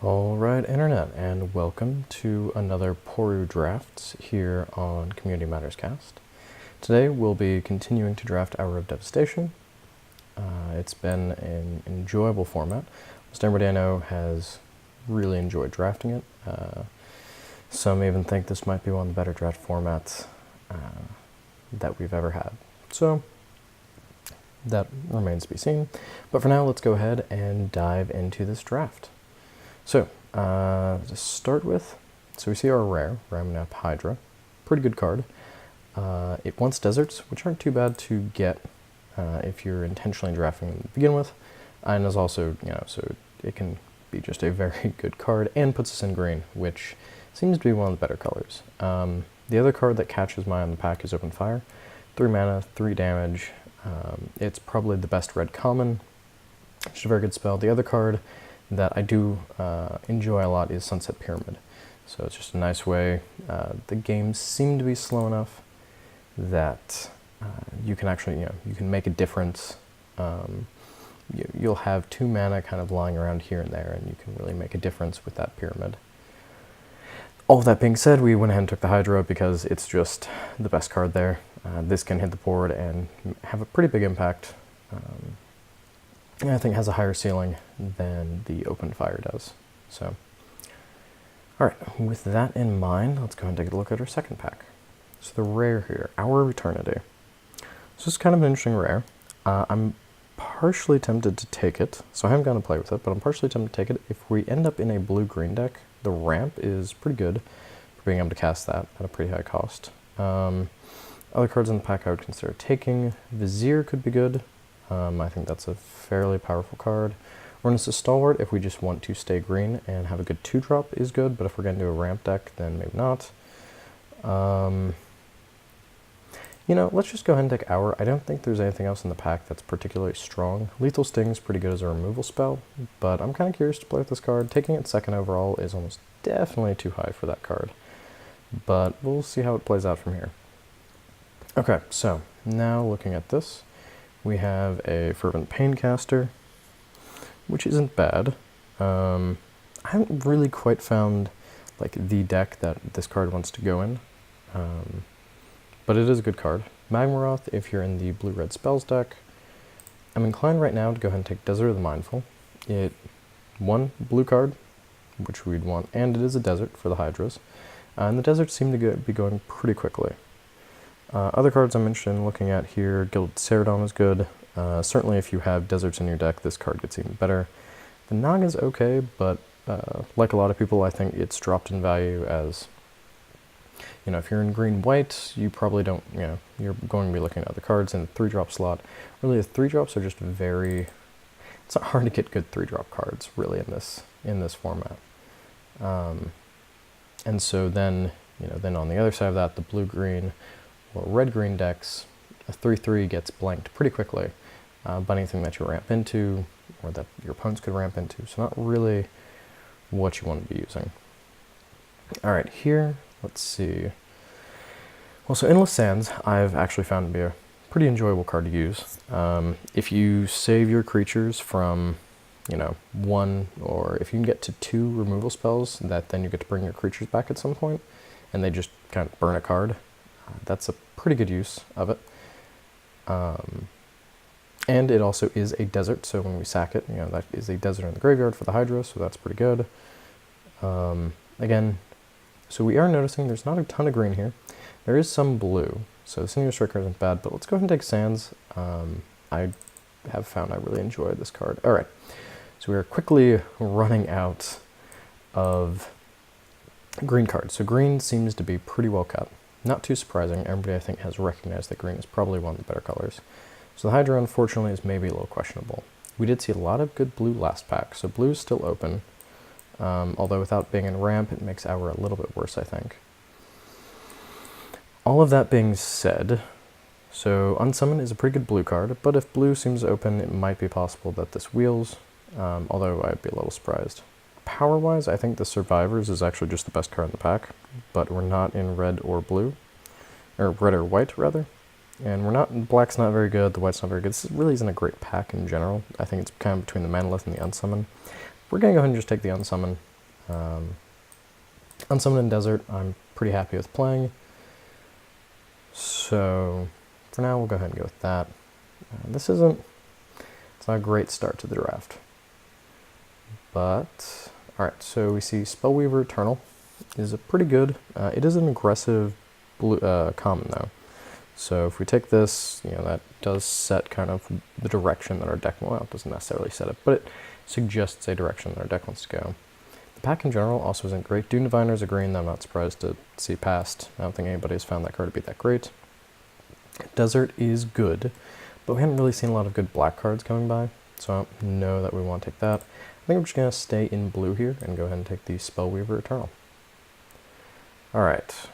Alright, Internet, and welcome to another Poru Drafts here on Community Matters Cast. Today we'll be continuing to draft Hour of Devastation. It's been an enjoyable format. Almost everybody I know has really enjoyed drafting it. Some even think this might be one of the better draft formats that we've ever had. So, that remains to be seen. But for now, let's go ahead and dive into this draft. So, to start with, we see our rare, Ramunap Hydra. Pretty good card. It wants deserts, which aren't too bad to get if you're intentionally drafting them to begin with. And is also, so it can be just a very good card, and puts us in green, which seems to be one of the better colors. The other card that catches my eye on the pack is Open Fire. 3 mana, 3 damage. It's probably the best red common. It's a very good spell. The other card that I do enjoy a lot is Sunset Pyramid. So it's just a nice way. The games seem to be slow enough that you can actually, you can make a difference. You'll have 2 mana kind of lying around here and there, and you can really make a difference with that pyramid. All of that being said, we went ahead and took the Hydra because it's just the best card there. This can hit the board and have a pretty big impact. I think has a higher ceiling than the Open Fire does. So, alright, with that in mind, let's go ahead and take a look at our second pack. So the rare here, Hour of Eternity. So it's kind of an interesting rare. I'm partially tempted to take it, so I haven't gone to play with it, but I'm partially tempted to take it. If we end up in a blue-green deck, the ramp is pretty good for being able to cast that at a pretty high cost. Other cards in the pack I would consider taking. Vizier could be good. I think that's a fairly powerful card. Ornus Stalwart, if we just want to stay green and have a good 2-drop, is good, but if we're going to do a ramp deck, then maybe not. Let's just go ahead and take Hour. I don't think there's anything else in the pack that's particularly strong. Lethal Sting is pretty good as a removal spell, but I'm kind of curious to play with this card. Taking it second overall is almost definitely too high for that card, but we'll see how it plays out from here. Okay, so now looking at this, we have a Fervent Paincaster, which isn't bad. I haven't really quite found the deck that this card wants to go in, but it is a good card. Magmaroth, if you're in the blue-red spells deck. I'm inclined right now to go ahead and take Desert of the Mindful. It one blue card, which we'd want, and it is a desert for the Hydras. And the deserts seem to be going pretty quickly. Other cards I'm interested in looking at here, Gilded Celadon is good. Certainly if you have deserts in your deck, this card gets even better. The Naga's okay, but like a lot of people, I think it's dropped in value as, if you're in green-white, you probably don't, you're going to be looking at other cards in the 3-drop slot. Really, the 3-drops are just it's not hard to get good 3-drop cards, really, in this format. And so then, then on the other side of that, the blue-green or red-green decks, a 3/3 gets blanked pretty quickly by anything that you ramp into or that your opponents could ramp into, so not really what you want to be using. Alright, here, let's see. Well, so Endless Sands I've actually found to be a pretty enjoyable card to use. If you save your creatures from, 1, or if you can get to 2 removal spells, that then you get to bring your creatures back at some point, and they just kind of burn a card. That's a pretty good use of it. And it also is a desert, so when we sack it, that is a desert in the graveyard for the Hydra, so that's pretty good. Again, so we are noticing there's not a ton of green here. There is some blue, so the Senior Striker isn't bad, but let's go ahead and take Sands. I have found I really enjoy this card. Alright, so we are quickly running out of green cards. So green seems to be pretty well cut. Not too surprising, everybody I think has recognized that green is probably one of the better colors. So the Hydra, unfortunately, is maybe a little questionable. We did see a lot of good blue last pack, so blue is still open. Although without being in ramp, it makes Hour a little bit worse, I think. All of that being said, so Unsummon is a pretty good blue card, but if blue seems open, it might be possible that this wheels, although I'd be a little surprised. Power-wise, I think the Survivors is actually just the best card in the pack, but we're not in red or blue, or red or white, rather. And black's not very good, the white's not very good. This really isn't a great pack in general. I think it's kind of between the Manolith and the Unsummon. We're going to go ahead and just take the Unsummon. Unsummoned Desert, I'm pretty happy with playing. So for now, we'll go ahead and go with that. It's not a great start to the draft. But, alright, so we see Spellweaver Eternal is a pretty good. It is an aggressive blue, common though. So if we take this, that does set kind of the direction that our deck, well, it doesn't necessarily set it, but it suggests a direction that our deck wants to go. The pack in general also isn't great. Dune Diviner is a green that I'm not surprised to see past. I don't think anybody has found that card to be that great. Desert is good, but we haven't really seen a lot of good black cards coming by, so I don't know that we want to take that. I think we're just going to stay in blue here and go ahead and take the Spellweaver Eternal. Alright,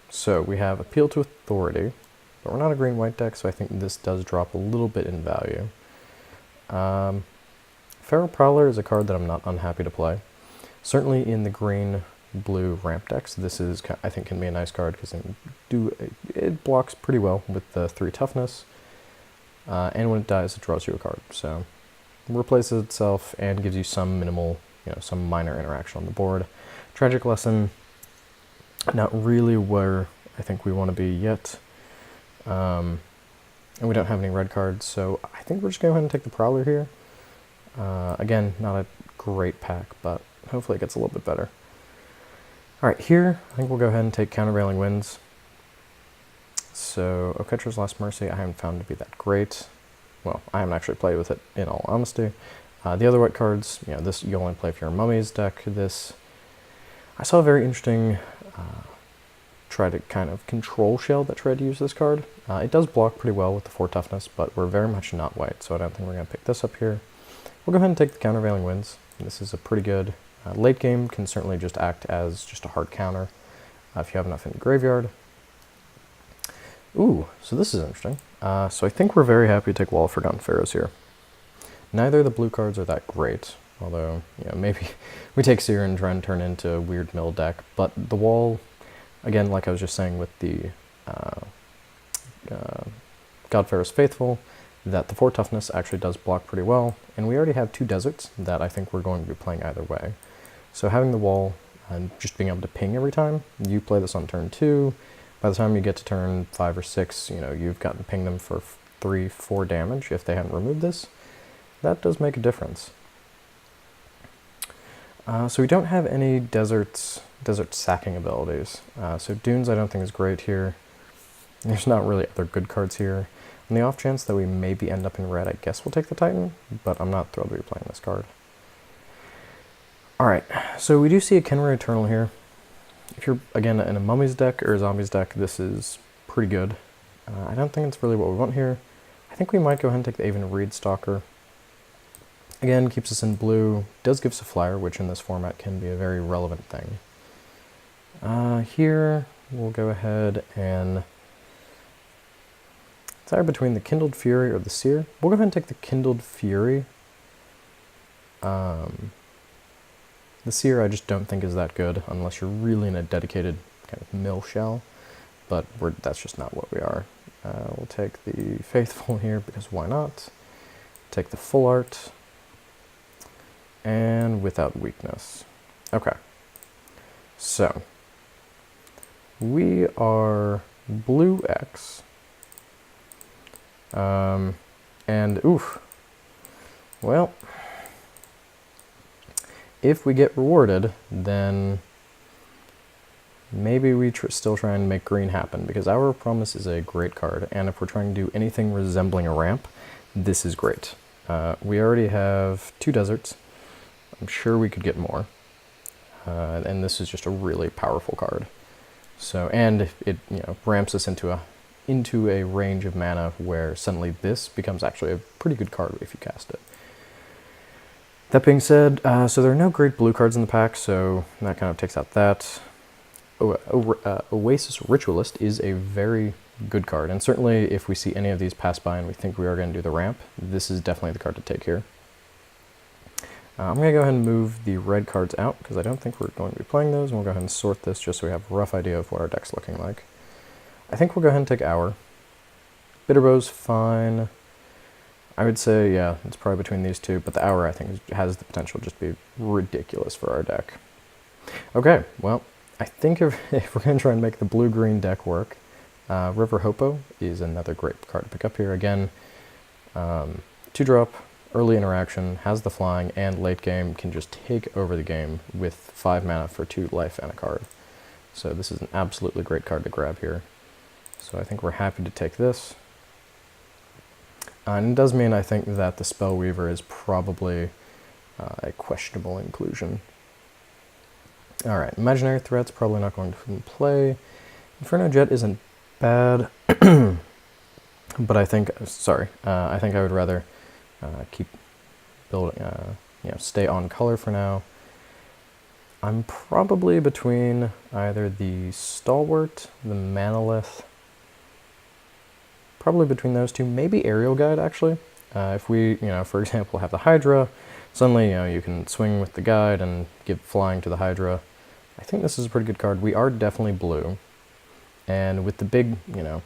so we have Appeal to Authority, but we're not a green-white deck, so I think this does drop a little bit in value. Feral Prowler is a card that I'm not unhappy to play. Certainly in the green-blue ramp decks, this is, I think, can be a nice card because it blocks pretty well with the 3 toughness, and when it dies, it draws you a card. So it replaces itself and gives you some minimal, some minor interaction on the board. Tragic Lesson, not really where I think we want to be yet. And we don't have any red cards, so I think we're just going to go ahead and take the Prowler here. Again, not a great pack, but hopefully it gets a little bit better. Alright, here, I think we'll go ahead and take Countervailing Winds. So, Oketra's Last Mercy, I haven't found to be that great. Well, I haven't actually played with it, in all honesty. The other white cards, this you only play if you're a Mummies deck. This, I saw a very interesting try to kind of control shell that tried to use this card. It does block pretty well with the 4 toughness, but we're very much not white, so I don't think we're going to pick this up here. We'll go ahead and take the Countervailing Winds. This is a pretty good late game, can certainly just act as just a hard counter if you have enough in the graveyard. Ooh, so this is interesting. So I think we're very happy to take Wall of Forgotten Pharaohs here. Neither of the blue cards are that great, although, maybe we take Seer and try and turn into a weird mill deck, but the Wall, again, like I was just saying with the God Pharaoh's Faithful, that the 4 toughness actually does block pretty well, and we already have 2 deserts that I think we're going to be playing either way. So having the Wall and just being able to ping every time, you play this on turn 2, by the time you get to turn 5 or 6, you've gotten to ping them for 3, 4 damage if they hadn't removed this. That does make a difference. So we don't have any desert sacking abilities. So Dunes I don't think is great here. There's not really other good cards here. On the off chance that we maybe end up in red, I guess we'll take the Titan, but I'm not thrilled to be playing this card. Alright, so we do see a Kenra Eternal here. If you're, again, in a Mummies deck or a Zombies deck, this is pretty good. I don't think it's really what we want here. I think we might go ahead and take the Aven Reed Stalker. Again, keeps us in blue, does give us a flyer, which in this format can be a very relevant thing. Here, we'll go ahead and... It's either between the Kindled Fury or the Seer. We'll go ahead and take the Kindled Fury. The Seer I just don't think is that good, unless you're really in a dedicated kind of mill shell, but that's just not what we are. We'll take the Faithful here, because why not? Take the Full Art, and Without Weakness. Okay, so we are blue X, and oof, well, if we get rewarded, then maybe we still try and make green happen, because Hour of Promise is a great card, and if we're trying to do anything resembling a ramp, this is great. We already have 2 deserts. I'm sure we could get more, and this is just a really powerful card. So, and it ramps us into a range of mana where suddenly this becomes actually a pretty good card if you cast it. That being said, so there are no great blue cards in the pack, so that kind of takes out that. Oasis Ritualist is a very good card, and certainly if we see any of these pass by and we think we are going to do the ramp, this is definitely the card to take here. I'm going to go ahead and move the red cards out, because I don't think we're going to be playing those, and we'll go ahead and sort this just so we have a rough idea of what our deck's looking like. I think we'll go ahead and take Hour. Bitterbow's fine. I would say, yeah, it's probably between these two, but the Hour, I think, has the potential just to be ridiculous for our deck. Okay, well, I think if we're going to try and make the blue-green deck work, River Hopo is another great card to pick up here. Again, 2-drop, early interaction, has the flying, and late game can just take over the game with 5 mana for 2 life and a card. So this is an absolutely great card to grab here. So I think we're happy to take this. And it does mean I think that the Spellweaver is probably a questionable inclusion. Alright, Imaginary Threat's probably not going to play. Inferno Jet isn't bad, but I think, I think I would rather keep building, stay on color for now. I'm probably between either the Stalwart, the Manolith, probably between those two, maybe Aerial Guide actually. If we, for example, have the Hydra, suddenly, you can swing with the Guide and give flying to the Hydra. I think this is a pretty good card. We are definitely blue, and with the big, kind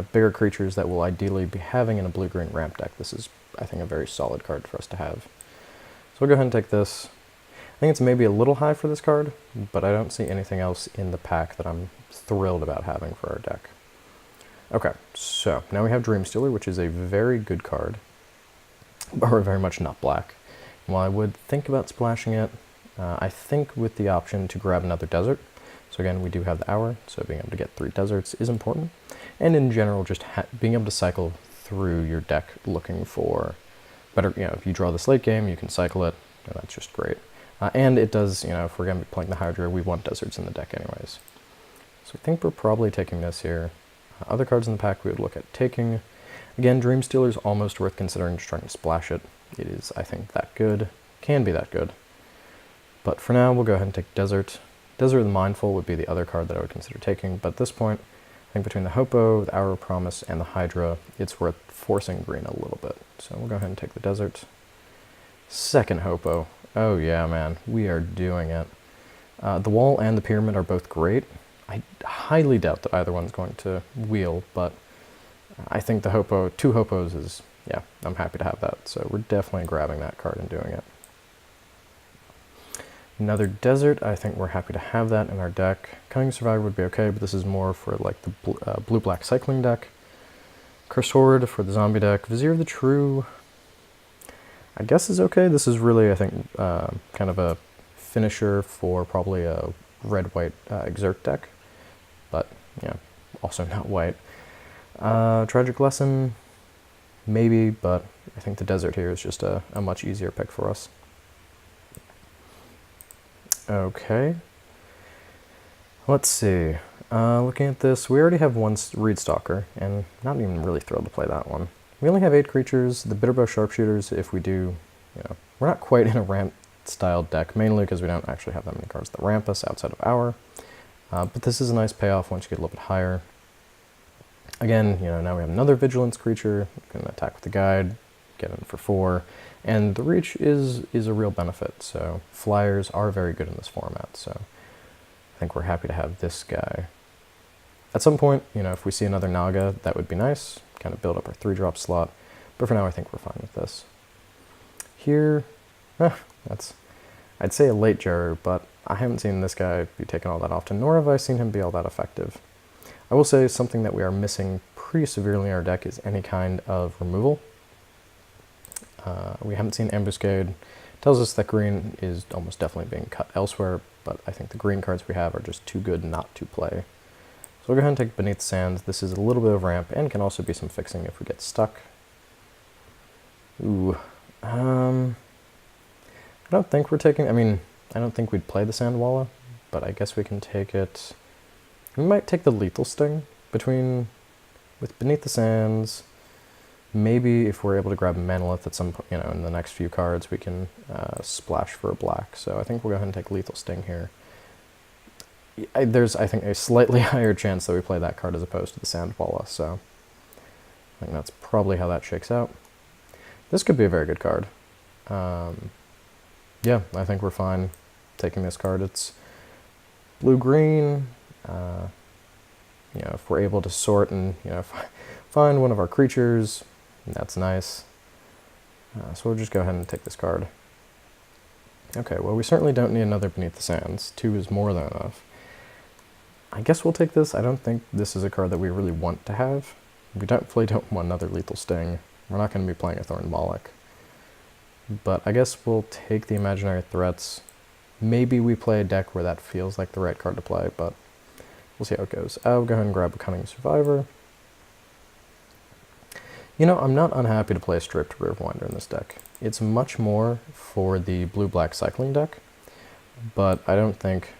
of bigger creatures that we'll ideally be having in a blue-green ramp deck, this is, I think, a very solid card for us to have. So we'll go ahead and take this. I think it's maybe a little high for this card, but I don't see anything else in the pack that I'm thrilled about having for our deck. Okay, so now we have Dreamstealer, which is a very good card, but we're very much not black. While I would think about splashing it, I think with the option to grab another desert. So again, we do have the Hour, so being able to get 3 deserts is important. And in general, just being able to cycle through your deck looking for better, if you draw this late game, you can cycle it, and that's just great. And it does, if we're going to be playing the Hydra, we want deserts in the deck anyways. So I think we're probably taking this here. Other cards in the pack we would look at taking. Again, Dreamstealer is almost worth considering just trying to splash it. It is, I think, that good. Can be that good. But for now, we'll go ahead and take Desert. Desert of the Mindful would be the other card that I would consider taking, but at this point, I think between the Hopo, the Hour of Promise, and the Hydra, it's worth forcing green a little bit. So we'll go ahead and take the Desert. Second Hopo. Oh yeah, man, we are doing it. The Wall and the Pyramid are both great. I highly doubt that either one's going to wheel, but I think the Hopo, 2 Hopos is, yeah, I'm happy to have that. So we're definitely grabbing that card and doing it. Another Desert, I think we're happy to have that in our deck. Cunning Survivor would be okay, but this is more for like the blue-black cycling deck. Cursed Horde for the zombie deck. Vizier of the True, I guess is okay. This is really, I think, kind of a finisher for probably a red-white Exert deck, but also not white. Tragic Lesson, maybe, but I think the Desert here is just a much easier pick for us. Okay, let's see. Looking at this, we already have one Reed Stalker, and not even really thrilled to play that one. We only have 8 creatures. The Bitterbow Sharpshooters, if we do, we're not quite in a ramp-style deck, mainly because we don't actually have that many cards that ramp us outside of Hour. But this is a nice payoff once you get a little bit higher. Again, now we have another Vigilance creature. We can attack with the Guide, get in for 4. And the reach is a real benefit, so flyers are very good in this format, so I think we're happy to have this guy. At some point, if we see another Naga, that would be nice, kind of build up our 3-drop slot, but for now I think we're fine with this. Here, that's, I'd say a late Jarru, but I haven't seen this guy be taken all that often, nor have I seen him be all that effective. I will say something that we are missing pretty severely in our deck is any kind of removal. We haven't seen Ambuscade. Tells us that green is almost definitely being cut elsewhere, but I think the green cards we have are just too good not to play. So we'll go ahead and take Beneath the Sands. This is a little bit of ramp, and can also be some fixing if we get stuck. Ooh. I don't think we're taking... I don't think we'd play the Sandwalla, but I guess we can take it... We might take the Lethal Sting with Beneath the Sands. Maybe if we're able to grab a Manolith at some point, in the next few cards, we can splash for a black. So I think we'll go ahead and take Lethal Sting here. There's, I think, a slightly higher chance that we play that card as opposed to the Sandwalla, so I think that's probably how that shakes out. This could be a very good card. Yeah, I think we're fine taking this card. It's blue-green. If we're able to sort and, find one of our creatures, that's nice. So we'll just go ahead and take this card. Okay, well we certainly don't need another Beneath the Sands. 2 is more than enough. I guess we'll take this. I don't think this is a card that we really want to have. We definitely don't want another Lethal Sting. We're not going to be playing a Thorn Moloch. But I guess we'll take the Imaginary Threats. Maybe we play a deck where that feels like the right card to play, but we'll see how it goes. I'll go ahead and grab a Cunning Survivor. You know, I'm not unhappy to play Stripped Riverwinder in this deck. It's much more for the blue-black cycling deck, but I don't think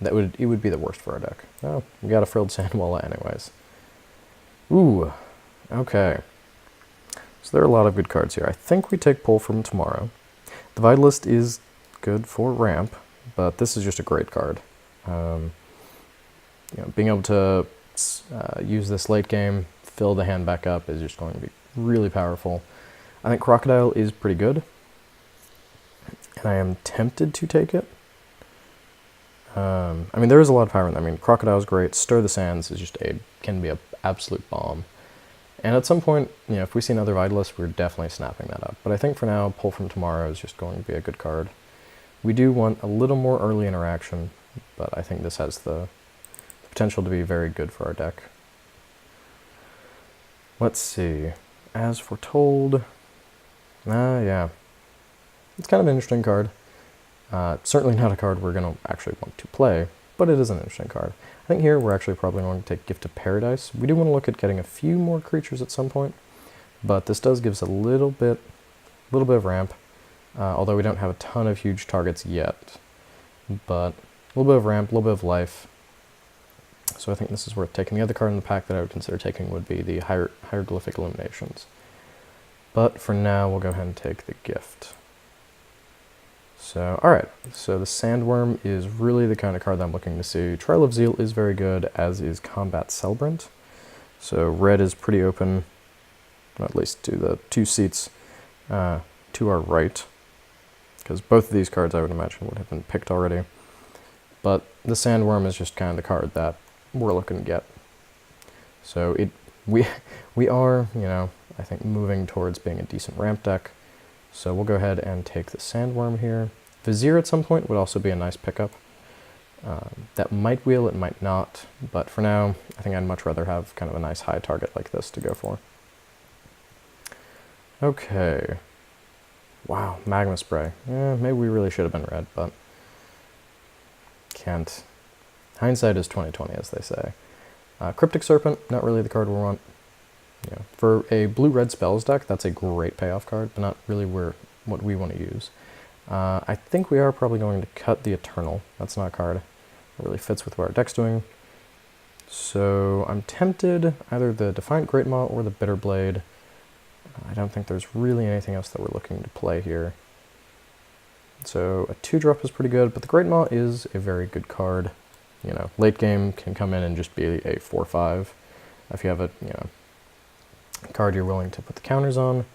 it would be the worst for our deck. Oh, we got a Frilled Sandwalla anyways. Ooh, okay. So there are a lot of good cards here. I think we take Pull from Tomorrow. The Vitalist is good for ramp, but this is just a great card. You know, being able to use this late game, fill the hand back up is just going to be really powerful. I think Crocodile is pretty good, and I am tempted to take it. I mean, there is a lot of power in that. I mean, Crocodile is great. Stir the Sands is just can be an absolute bomb. And at some point, you know, if we see another Vitalist, we're definitely snapping that up. But I think for now, Pull from Tomorrow is just going to be a good card. We do want a little more early interaction, but I think this has the potential to be very good for our deck. Let's see. As Foretold, yeah. It's kind of an interesting card. Certainly not a card we're going to actually want to play, but it is an interesting card. I think here we're actually probably going to take Gift of Paradise. We do want to look at getting a few more creatures at some point, but this does give us a little bit of ramp, although we don't have a ton of huge targets yet. But a little bit of ramp, a little bit of life. So I think this is worth taking. The other card in the pack that I would consider taking would be the Hieroglyphic Illuminations. But for now, we'll go ahead and take the Gift. So, alright, so the Sandworm is really the kind of card that I'm looking to see. Trial of Zeal is very good, as is Combat Celebrant. So red is pretty open, at least to the 2 seats to our right, because both of these cards I would imagine would have been picked already. But the Sandworm is just kind of the card that we're looking to get. So we are, you know, I think moving towards being a decent ramp deck. So we'll go ahead and take the Sandworm here. Vizier at some point would also be a nice pickup. That might wheel, it might not, but for now, I think I'd much rather have kind of a nice high target like this to go for. Okay. Wow, Magma Spray. Maybe we really should have been red, but can't. Hindsight is 20/20, as they say. Cryptic Serpent, not really the card we want. Yeah. For a blue-red spells deck, that's a great payoff card, but not really what we want to use. I think we are probably going to cut the Eternal. That's not a card that really fits with what our deck's doing. So I'm tempted either the Defiant Greatmaw or the Bitterblade. I don't think there's really anything else that we're looking to play here. So a 2-drop is pretty good, but the Greatmaw is a very good card. You know, late game can come in and just be a 4/5 if you have a, you know, card you're willing to put the counters on.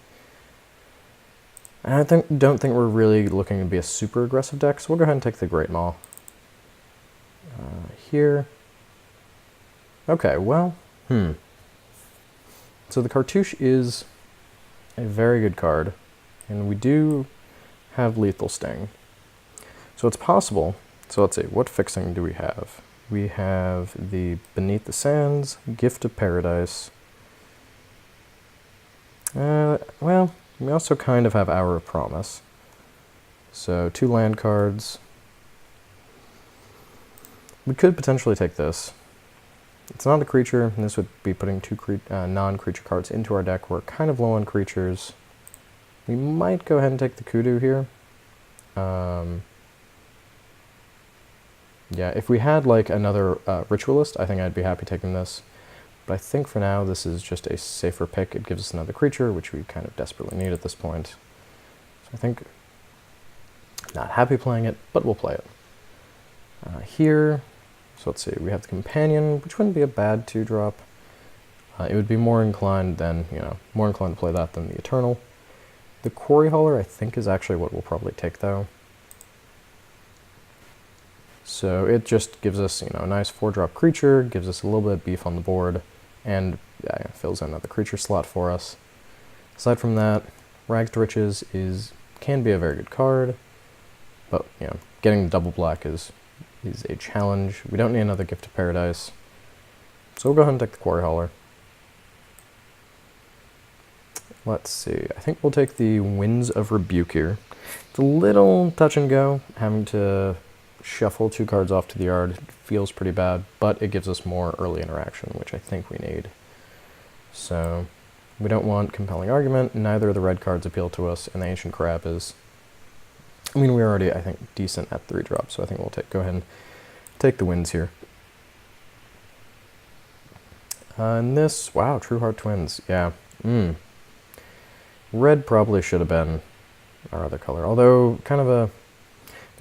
And I don't think we're really looking to be a super aggressive deck, so we'll go ahead and take the Greatmaw here. Okay, well, So the Cartouche is a very good card, and we do have Lethal Sting. So it's possible. So let's see, what fixing do we have? We have the Beneath the Sands, Gift of Paradise. Well, we also kind of have Hour of Promise. So 2 land cards. We could potentially take this. It's not a creature, and this would be putting 2 non-creature cards into our deck. We're kind of low on creatures. We might go ahead and take the Kudu here. Yeah, if we had like another Ritualist, I think I'd be happy taking this. But I think for now this is just a safer pick. It gives us another creature, which we kind of desperately need at this point. So I think, not happy playing it, but we'll play it. Here, so let's see, we have the Companion, which wouldn't be a bad 2-drop. It would be more inclined to play that than the Eternal. The Quarry Hauler I think is actually what we'll probably take though. So it just gives us, you know, a nice 4-drop creature, gives us a little bit of beef on the board, and fills in another creature slot for us. Aside from that, Rags to Riches can be a very good card. but getting the double black is a challenge. We don't need another Gift of Paradise, so we'll go ahead and take the Quarry Hauler. Let's see, I think we'll take the Winds of Rebuke here. It's a little touch and go, having to shuffle 2 cards off to the yard. It feels pretty bad, but it gives us more early interaction, which I think we need. So we don't want Compelling Argument, neither of the red cards appeal to us, and the Ancient Crab is, I mean, we're already, I think, decent at 3 drops, so I think we'll go ahead and take the Winds here. And this, wow, True Heart Twins, yeah. Red probably should have been our other color, although kind of the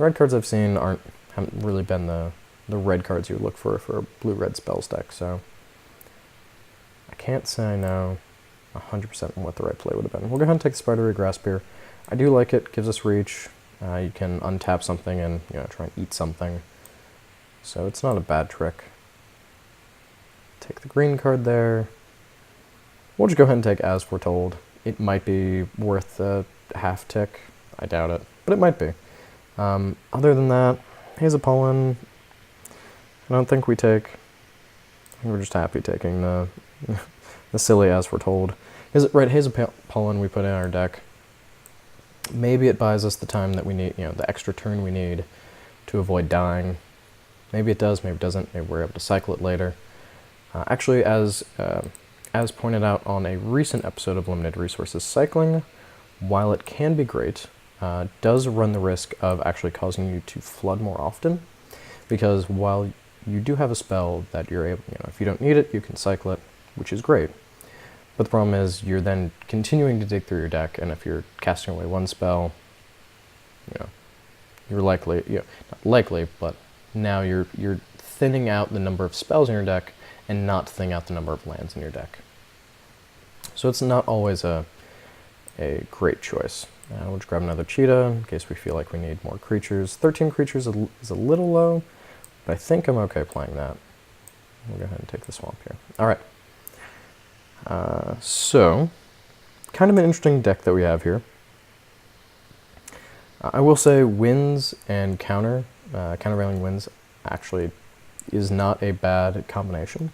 red cards I've seen haven't really been the red cards you would look for a blue-red spells deck, so I can't say I know 100% what the right play would have been. We'll go ahead and take the Spidery Grasp here. I do like it, gives us reach. You can untap something and try and eat something, so it's not a bad trick. Take the green card there. We'll just go ahead and take As Foretold. It might be worth a half tick. I doubt it, but it might be. Other than that, Haze of Pollen, I don't think we take. I think we're just happy taking the the silly As Foretold. Right, Haze of Pollen we put in our deck. Maybe it buys us the time that we need, the extra turn we need to avoid dying. Maybe it does, maybe it doesn't. Maybe we're able to cycle it later. Actually, as pointed out on a recent episode of Limited Resources, cycling, while it can be great, does run the risk of actually causing you to flood more often, because while you do have a spell that you're able, if you don't need it, you can cycle it, which is great. But the problem is you're then continuing to dig through your deck, and if you're casting away one spell, you're likely, not likely, but now you're thinning out the number of spells in your deck and not thinning out the number of lands in your deck. So it's not always a great choice. We'll just grab another cheetah in case we feel like we need more creatures. 13 creatures is a little low, but I think I'm okay playing that. We'll go ahead and take the swamp here. All right. So, kind of an interesting deck that we have here. I will say Winds and countervailing Winds actually is not a bad combination.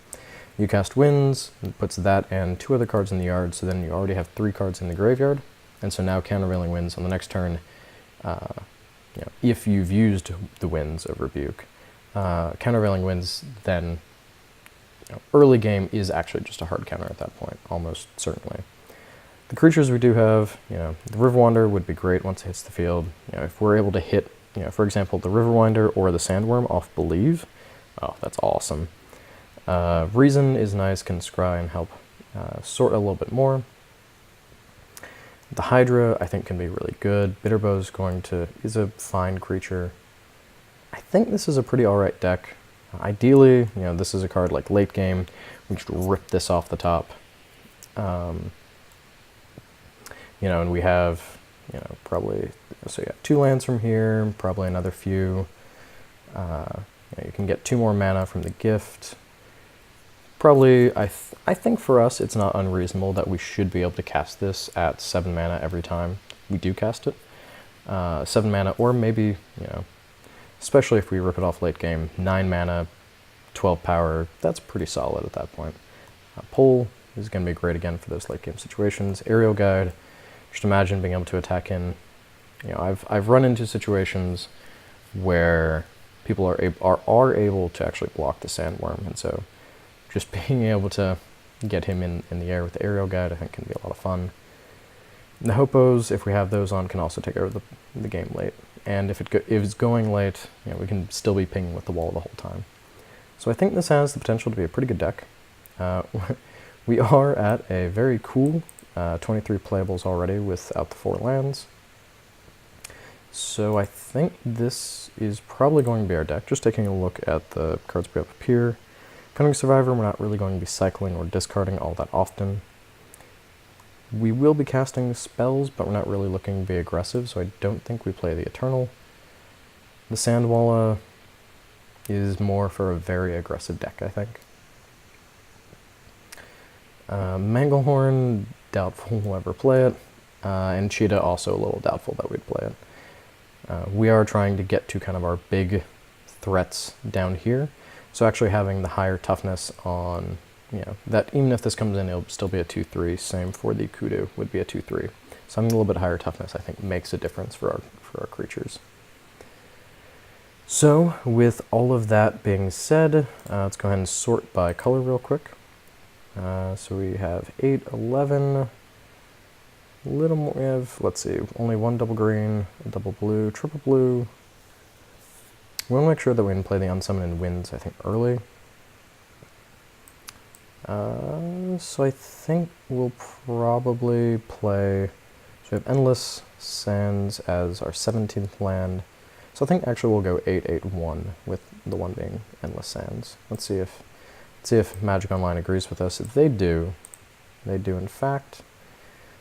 You cast Winds, it puts that and 2 other cards in the yard, so then you already have 3 cards in the graveyard, and so now countervailing Winds on the next turn, if you've used the Winds of Rebuke, countervailing Winds then, early game is actually just a hard counter at that point, almost certainly. The creatures we do have, the Riverwinder would be great once it hits the field. If we're able to hit, for example, the Riverwinder or the Sandworm off Believe, oh, that's awesome. Reason is nice, can scry and help sort a little bit more. The Hydra, I think, can be really good. Bitterbow is a fine creature. I think this is a pretty alright deck. Ideally, this is a card like late game. We just rip this off the top. And we have, probably, so yeah, 2 lands from here, probably another few. You can get 2 more mana from the gift. Probably, I think for us, it's not unreasonable that we should be able to cast this at 7 mana every time we do cast it. 7 mana, or maybe, especially if we rip it off late game, 9 mana, 12 power, that's pretty solid at that point. Pull is going to be great again for those late game situations. Aerial Guide, just imagine being able to attack in, I've run into situations where people are able to actually block the Sandworm, and so just being able to get him in the air with the Aerial Guide, I think, can be a lot of fun. The Hopos, if we have those on, can also take over the game late. And if it's going late, we can still be pinging with the wall the whole time. So I think this has the potential to be a pretty good deck. We are at a very cool 23 playables already without the 4 lands. So I think this is probably going to be our deck. Just taking a look at the cards we have up here. Cunning Survivor, we're not really going to be cycling or discarding all that often. We will be casting spells, but we're not really looking to be aggressive, so I don't think we play the Eternal. The Sandwalla is more for a very aggressive deck, I think. Manglehorn, doubtful we'll ever play it. And Cheetah, also a little doubtful that we'd play it. We are trying to get to kind of our big threats down here. So actually having the higher toughness on, that even if this comes in, it'll still be a 2-3. Same for the kudu, would be a 2-3. So having a little bit higher toughness, I think, makes a difference for our creatures. So with all of that being said, let's go ahead and sort by color real quick. So we have 8, 11, a little more, we have, let's see, only one double green, a double blue, triple blue. We want to make sure that we can play the Unsummoned Winds, I think, early. So I think we'll probably play, so we have Endless Sands as our 17th land. So I think actually we'll go 8-8-1 with the one being Endless Sands. Let's see if Magic Online agrees with us. If they do in fact.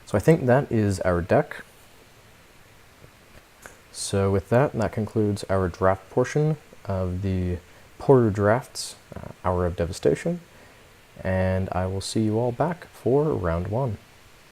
So I think that is our deck. So with that concludes our draft portion of the Poru Drafts, Hour of Devastation, and I will see you all back for round 1.